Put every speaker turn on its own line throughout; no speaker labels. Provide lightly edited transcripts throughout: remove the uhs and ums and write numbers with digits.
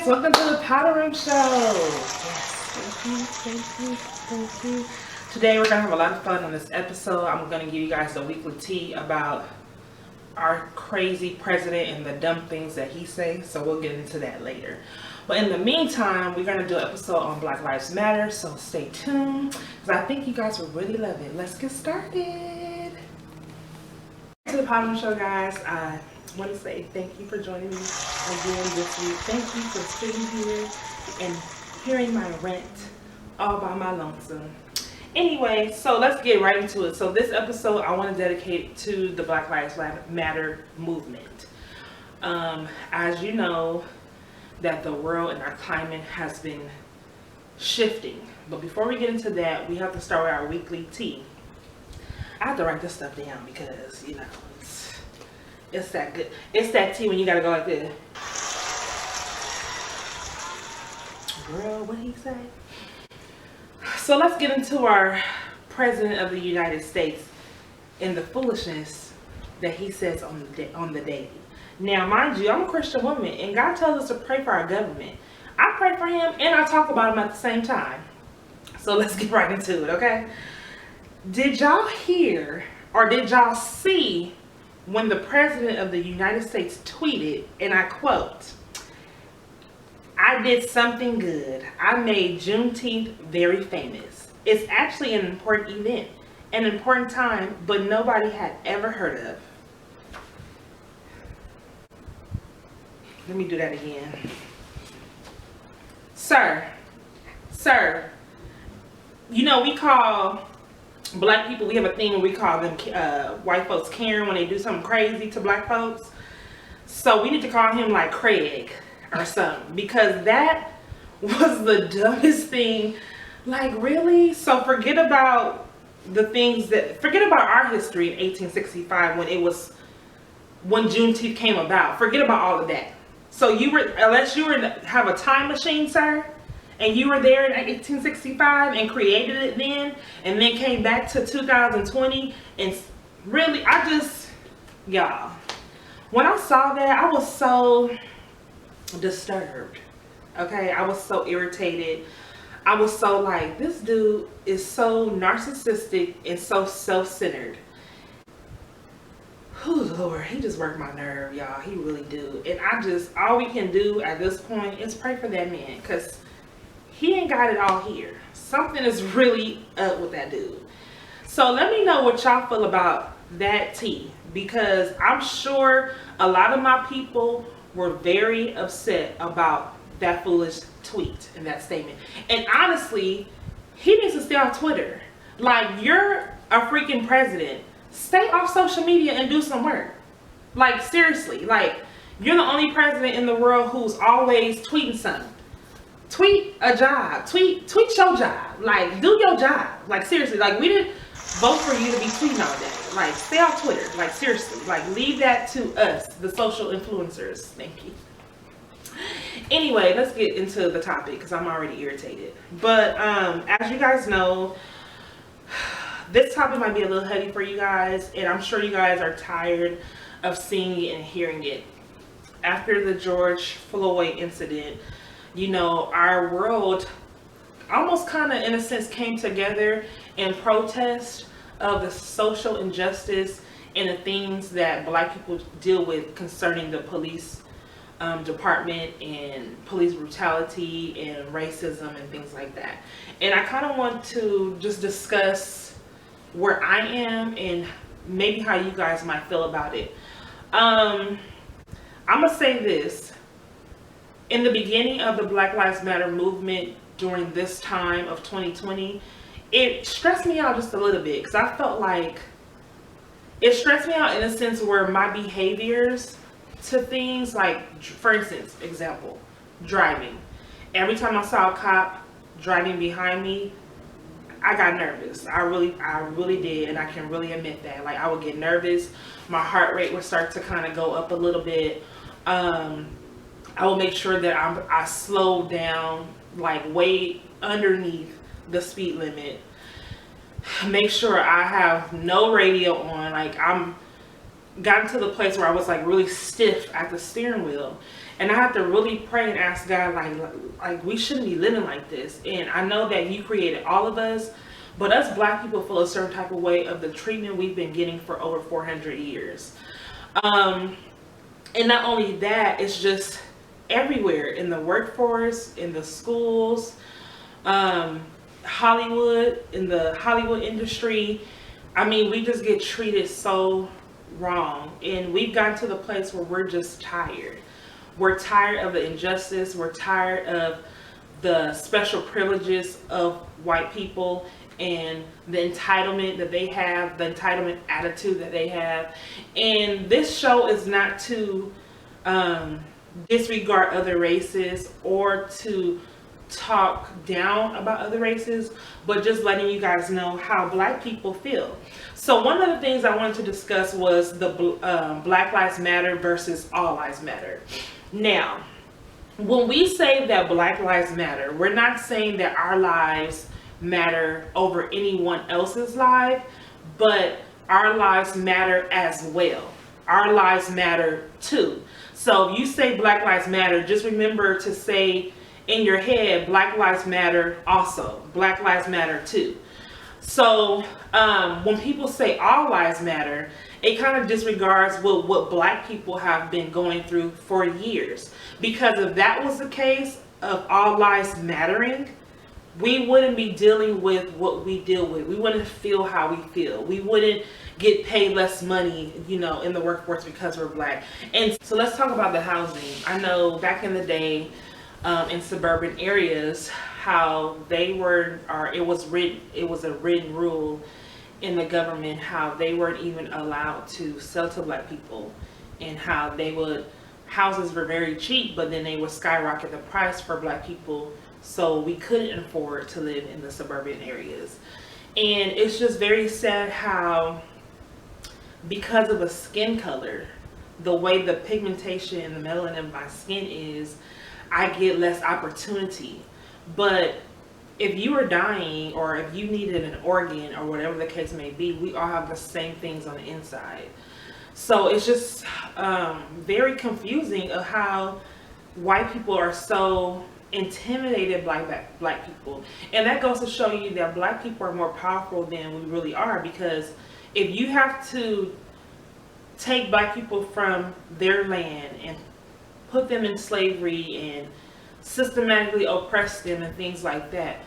guys, welcome to the Powder Room Show. Yes, thank you. Today we're gonna have a lot of fun on this episode. I'm gonna give you guys the weekly tea about our crazy president and the dumb things that he says. So we'll get into that later. But in the meantime, we're gonna do an episode on Black Lives Matter. So stay tuned, because I think you guys will really love it. Let's get started. To the Powder Room Show, guys. I want to say thank you for joining me again this week. Thank you for sitting here and hearing my rant all by my lonesome. Anyway, so let's get right into it. So this episode I want to dedicate to the Black Lives Matter movement. As you know, that the world and our climate has been shifting. But before we get into that, we have to start with our weekly tea. I have to write this stuff down because, you know, it's that good. It's that tea when you gotta go like this. Girl, what did he say? So let's get into our President of the United States and the foolishness that he says on the daily. Now, mind you, I'm a Christian woman, and God tells us to pray for our government. I pray for him, and I talk about him at the same time. So let's get right into it, okay? Did y'all hear, or did y'all see, when the President of the United States tweeted, and I quote, "I did something good. I made Juneteenth very famous. It's actually an important event, an important time, but nobody had ever heard of." Let me do that again. Sir, you know, we call Black people, we have a thing where we call them white folks Karen when they do something crazy to Black folks. So we need to call him like Craig or something, because that was the dumbest thing. Like, really? So forget about our history in 1865 when Juneteenth came about. Forget about all of that. So unless you have a time machine, sir, and you were there in 1865 and created it then, and then came back to 2020, and really, y'all, when I saw that, I was so disturbed, okay? I was so irritated. I was so like, this dude is so narcissistic and so self-centered. Oh Lord, he just worked my nerve, y'all. He really do. And all we can do at this point is pray for that man, because he ain't got it all here. Something is really up with that dude. So let me know what y'all feel about that tea, because I'm sure a lot of my people were very upset about that foolish tweet and that statement. And honestly, he needs to stay off Twitter. Like, you're a freaking president. Stay off social media and do some work. Like, seriously, like, you're the only president in the world who's always tweeting something. Tweet a job. Tweet your job. Like, do your job. Like, seriously, like, we didn't vote for you to be tweeting all day. Like, stay off Twitter. Like, seriously, like, leave that to us, the social influencers. Thank you. Anyway, let's get into the topic, because I'm already irritated. But as you guys know, this topic might be a little heavy for you guys, and I'm sure you guys are tired of seeing it and hearing it. After the George Floyd incident, you know, our world almost kind of, in a sense, came together in protest of the social injustice and the things that Black people deal with concerning the police department and police brutality and racism and things like that. And I kind of want to just discuss where I am and maybe how you guys might feel about it. I'm gonna say this. In the beginning of the Black Lives Matter movement during this time of 2020, it stressed me out just a little bit, because I felt like it stressed me out in a sense where my behaviors to things, like, for instance, example, driving. Every time I saw a cop driving behind me, I got nervous. I really did, and I can really admit that. Like, I would get nervous. My heart rate would start to kind of go up a little bit. I will make sure that I slow down, like, way underneath the speed limit. Make sure I have no radio on. Like, gotten to the place where I was like really stiff at the steering wheel, and I had to really pray and ask God, like we shouldn't be living like this. And I know that you created all of us, but us black people feel a certain type of way of the treatment we've been getting for over 400 years. And not only that, it's just everywhere in the workforce, in the schools, Hollywood, in the Hollywood industry. I mean, we just get treated so wrong, and we've gotten to the place where we're just tired. We're tired of the injustice. We're tired of the special privileges of white people and the entitlement that they have, the entitlement attitude that they have. And this show is not to disregard other races or to talk down about other races, but just letting you guys know how black people feel. So one of the things I wanted to discuss was the Black Lives Matter versus All Lives Matter. Now, when we say that Black Lives Matter, we're not saying that our lives matter over anyone else's life, but our lives matter as well. Our lives matter too. So if you say Black Lives Matter, just remember to say in your head, Black Lives Matter also. Black Lives Matter too. So when people say all lives matter, it kind of disregards what black people have been going through for years. Because if that was the case of all lives mattering, we wouldn't be dealing with what we deal with. We wouldn't feel how we feel. We wouldn't get paid less money, you know, in the workforce because we're black. And so let's talk about the housing. I know back in the day, in suburban areas, how they were, or it was a written rule in the government how they weren't even allowed to sell to black people, and how houses were very cheap, but then they would skyrocket the price for black people, so we couldn't afford to live in the suburban areas. And it's just very sad how, because of a skin color, the way the pigmentation and the melanin of my skin is, I get less opportunity. But if you are dying, or if you needed an organ, or whatever the case may be, we all have the same things on the inside. So it's just very confusing of how white people are so intimidated by black people. And that goes to show you that black people are more powerful than we really are, because if you have to take black people from their land and put them in slavery and systematically oppress them and things like that,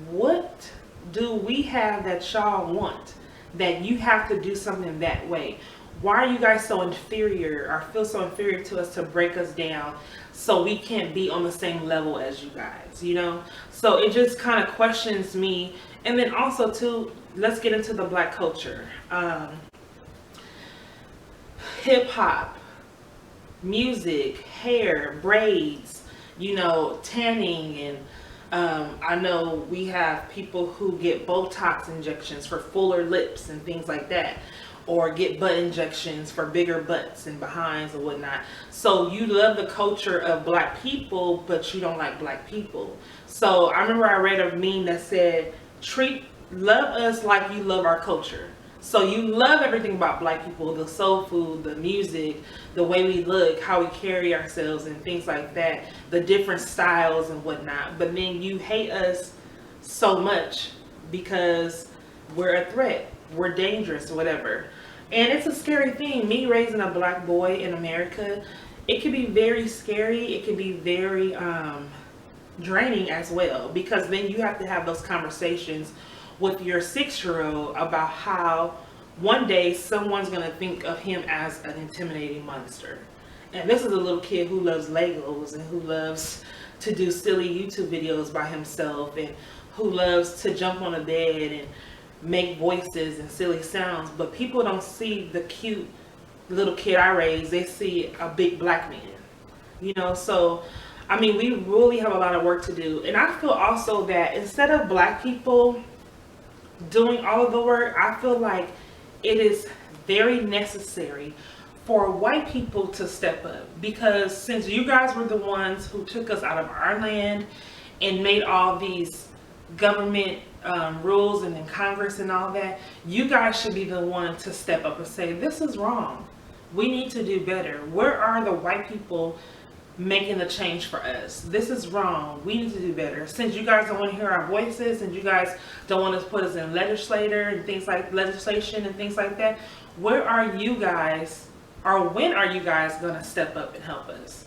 what do we have that y'all want that you have to do something that way? Why are you guys so inferior, or feel so inferior to us, to break us down so we can't be on the same level as you guys, you know? So it just kind of questions me. And then also too, let's get into the black culture. Hip hop, music, hair, braids, you know, tanning, and I know we have people who get Botox injections for fuller lips and things like that, or get butt injections for bigger butts and behinds and whatnot. So you love the culture of black people, but you don't like black people. So I remember I read a meme that said, love us like you love our culture. So you love everything about black people, the soul food, the music, the way we look, how we carry ourselves and things like that, the different styles and whatnot. But then you hate us so much because we're a threat, we're dangerous, whatever. And it's a scary thing. Me raising a black boy in America, it can be very scary. It can be very draining as well, because then you have to have those conversations with your 6-year-old about how one day someone's going to think of him as an intimidating monster. And this is a little kid who loves Legos and who loves to do silly YouTube videos by himself, and who loves to jump on a bed and make voices and silly sounds. But people don't see the cute little kid I raised. They see a big black man, you know. So I mean, we really have a lot of work to do. And I feel also that instead of black people doing all of the work, I feel like it is very necessary for white people to step up, because since you guys were the ones who took us out of our land and made all these government rules and in Congress and all that, you guys should be the one to step up and say, this is wrong. We need to do better. Where are the white people making the change for us? This is wrong. We need to do better. Since you guys don't want to hear our voices and you guys don't want to put us in legislation and things like that, where are you guys, or when are you guys going to step up and help us?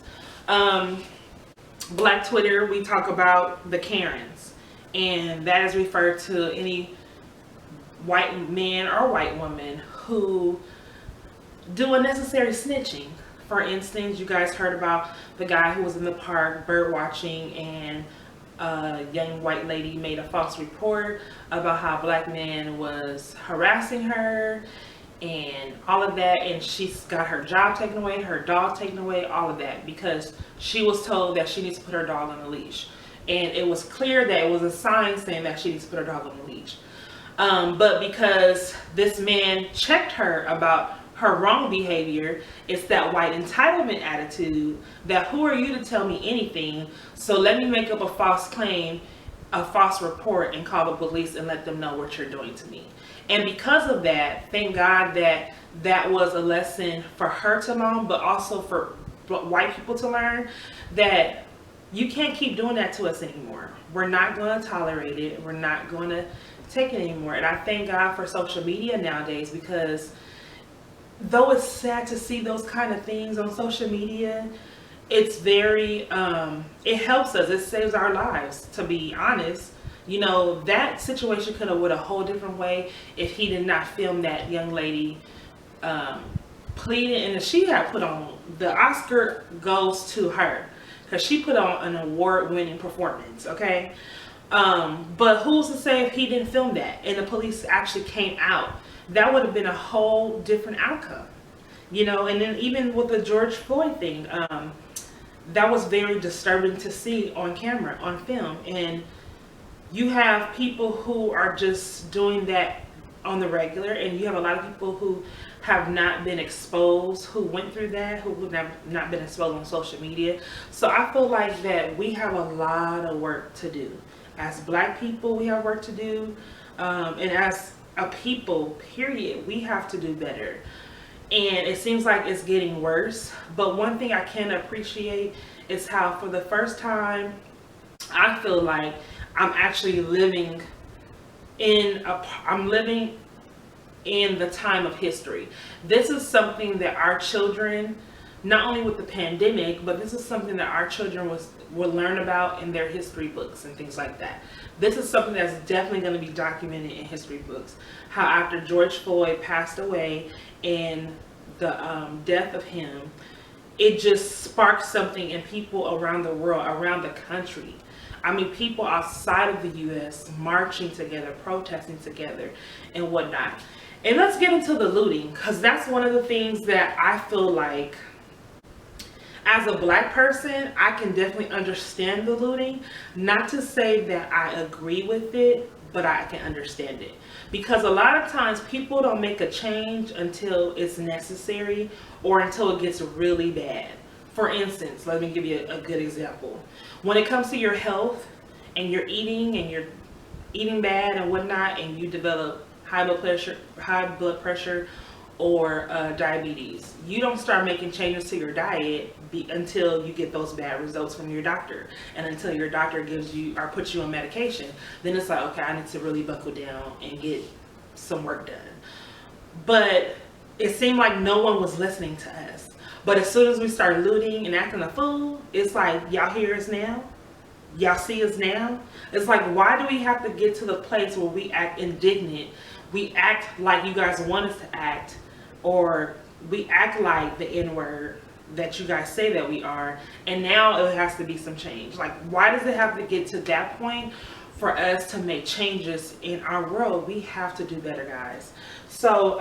Black Twitter, we talk about the Karens, and that is referred to any white man or white woman who do unnecessary snitching. For instance, you guys heard about the guy who was in the park bird watching, and a young white lady made a false report about how a black man was harassing her and all of that, and she's got her job taken away, her dog taken away, all of that, because she was told that she needs to put her dog on a leash. And it was clear that it was a sign saying that she needs to put her dog on a leash. But because this man checked her about her wrong behavior, it's that white entitlement attitude that who are you to tell me anything, so let me make up a false claim, a false report, and call the police and let them know what you're doing to me. And because of that, thank God that that was a lesson for her to learn, but also for white people to learn that you can't keep doing that to us anymore. We're not going to tolerate it. We're not going to take it anymore. And I thank God for social media nowadays, because though it's sad to see those kind of things on social media, it's very, it helps us. It saves our lives, to be honest. You know, that situation could have went a whole different way if he did not film that young lady pleading, and she had put on, the Oscar goes to her, because she put on an award-winning performance, okay? But who's to say if he didn't film that and the police actually came out, that would have been a whole different outcome, you know? And then even with the George Floyd thing, that was very disturbing to see on camera, on film. And you have people who are just doing that on the regular, and you have a lot of people who have not been exposed, who went through that, who would have not been exposed on social media. So I feel like that we have a lot of work to do. As Black people, we have work to do. And as a people, period, we have to do better. And it seems like it's getting worse. But one thing I can appreciate is how for the first time, I feel like I'm actually living in the time of history. This is something that our children, not only with the pandemic, but this is something that our children will learn about in their history books and things like that. This is something that's definitely going to be documented in history books. How after George Floyd passed away and the death of him, it just sparked something in people around the world, around the country. I mean, people outside of the U.S. marching together, protesting together, and whatnot. And let's get into the looting, because that's one of the things that I feel like, as a Black person, I can definitely understand the looting. Not to say that I agree with it, but I can understand it. Because a lot of times people don't make a change until it's necessary or until it gets really bad. For instance, let me give you a good example. When it comes to your health and you're eating bad and whatnot, and you develop high blood pressure or diabetes, you don't start making changes to your diet until you get those bad results from your doctor, and until your doctor gives you or puts you on medication. Then it's like, okay, I need to really buckle down and get some work done. But it seemed like no one was listening to us. But as soon as we start looting and acting a fool, it's like, y'all hear us now? Y'all see us now? It's like, why do we have to get to the place where we act indignant? We act like you guys want us to act, or we act like the N-word that you guys say that we are, and now it has to be some change. Like, why does it have to get to that point for us to make changes in our world? We have to do better, guys. So,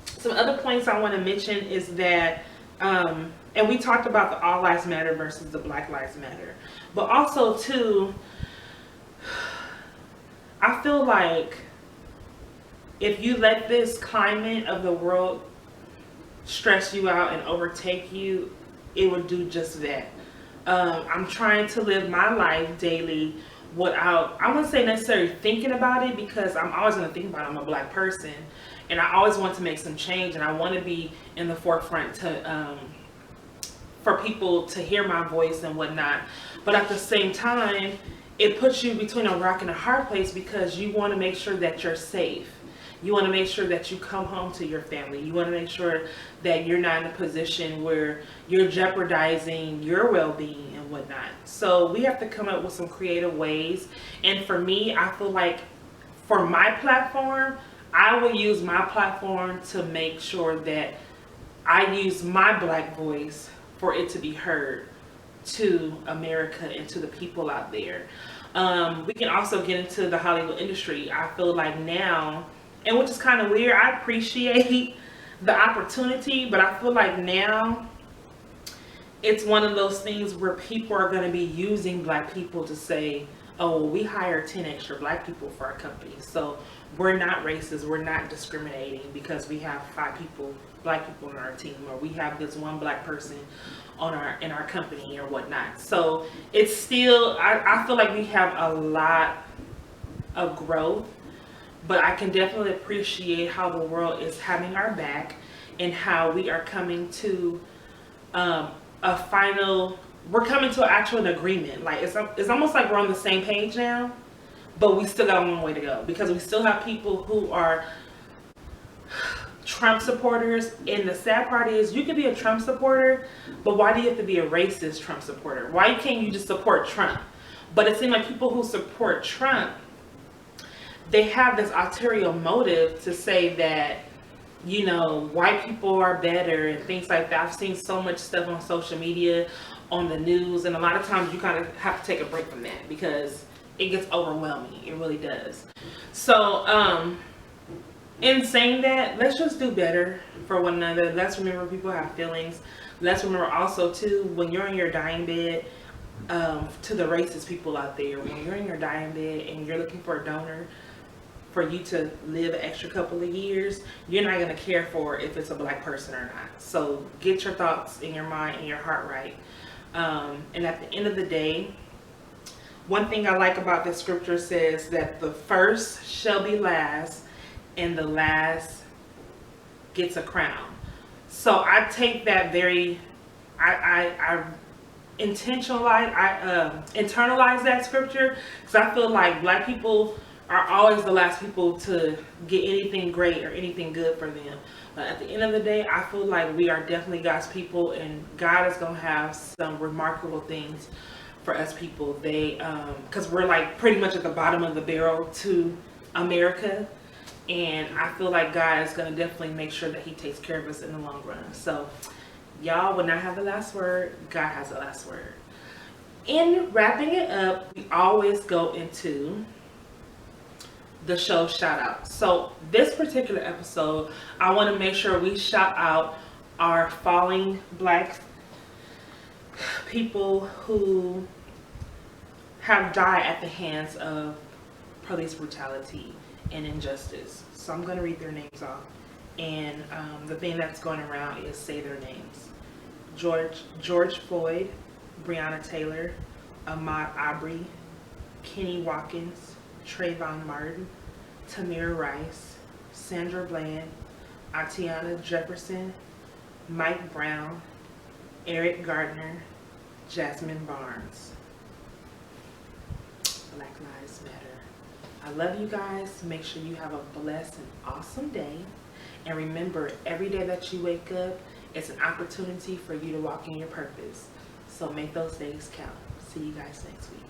some other points I want to mention is that, and we talked about the All Lives Matter versus the Black Lives Matter, but also too, I feel like if you let this climate of the world stress you out and overtake you, it would do just that. I'm trying to live my life daily without, I wouldn't say necessarily thinking about it, because I'm always going to think about it. I'm a Black person, and I always want to make some change, and I want to be in the forefront to for people to hear my voice and whatnot. But at the same time, it puts you between a rock and a hard place, because you want to make sure that you're safe. You want to make sure that you come home to your family. You want to make sure that you're not in a position where you're jeopardizing your well-being and whatnot. So we have to come up with some creative ways. And for me, I feel like for my platform, I will use my platform to make sure that I use my Black voice for it to be heard to America and to the people out there. We can also get into the Hollywood industry. I feel like now, and which is kind of weird, I appreciate the opportunity, but I feel like now it's one of those things where people are going to be using Black people to say, oh, well, we hire 10 extra Black people for our company, so we're not racist, we're not discriminating because we have 5 Black people on our team, or we have this one Black person in our company or whatnot. So it's still, I feel like we have a lot of growth, but I can definitely appreciate how the world is having our back, and how we are coming to we're coming to an agreement. Like it's almost like we're on the same page now, but we still got a long way to go, because we still have people who are Trump supporters. And the sad part is, you can be a Trump supporter, but why do you have to be a racist Trump supporter? Why can't you just support Trump? But it seems like people who support Trump, they have this ulterior motive to say that, you know, white people are better and things like that. I've seen so much stuff on social media, on the news, and a lot of times you kind of have to take a break from that, because it gets overwhelming. It really does. So, in saying that, let's just do better for one another. Let's remember people have feelings. Let's remember also too, when you're in your dying bed, to the racist people out there, when you're in your dying bed and you're looking for a donor for you to live an extra couple of years, you're not going to care for if it's a Black person or not. So get your thoughts in your mind and your heart right. And at the end of the day, one thing I like about this scripture says that the first shall be last, and the last gets a crown. So I take that very, I internalize that scripture, because I feel like Black people are always the last people to get anything great or anything good for them. But at the end of the day, I feel like we are definitely God's people, and God is going to have some remarkable things for us people. Because we're like pretty much at the bottom of the barrel to America. And I feel like God is going to definitely make sure that he takes care of us in the long run. So y'all will not have the last word. God has the last word. In wrapping it up, we always go into the show shout out. So this particular episode, I want to make sure we shout out our falling Black people who have died at the hands of police brutality and injustice. So I'm going to read their names off, and the thing that's going around is say their names. George Floyd, Breonna Taylor, Ahmaud Arbery, Kenny Watkins, Trayvon Martin, Tamir Rice, Sandra Bland, Atiana Jefferson, Mike Brown, Eric Gardner, Jasmine Barnes. Black Lives Matter. I love you guys. Make sure you have a blessed and awesome day. And remember, every day that you wake up, it's an opportunity for you to walk in your purpose. So make those days count. See you guys next week.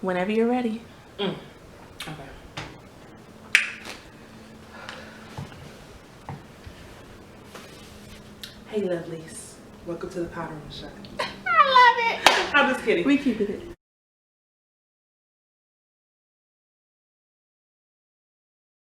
Whenever you're ready. Okay. Hey, lovelies. Welcome to the Powder Room Show. I love it. I'm just kidding. We keep it.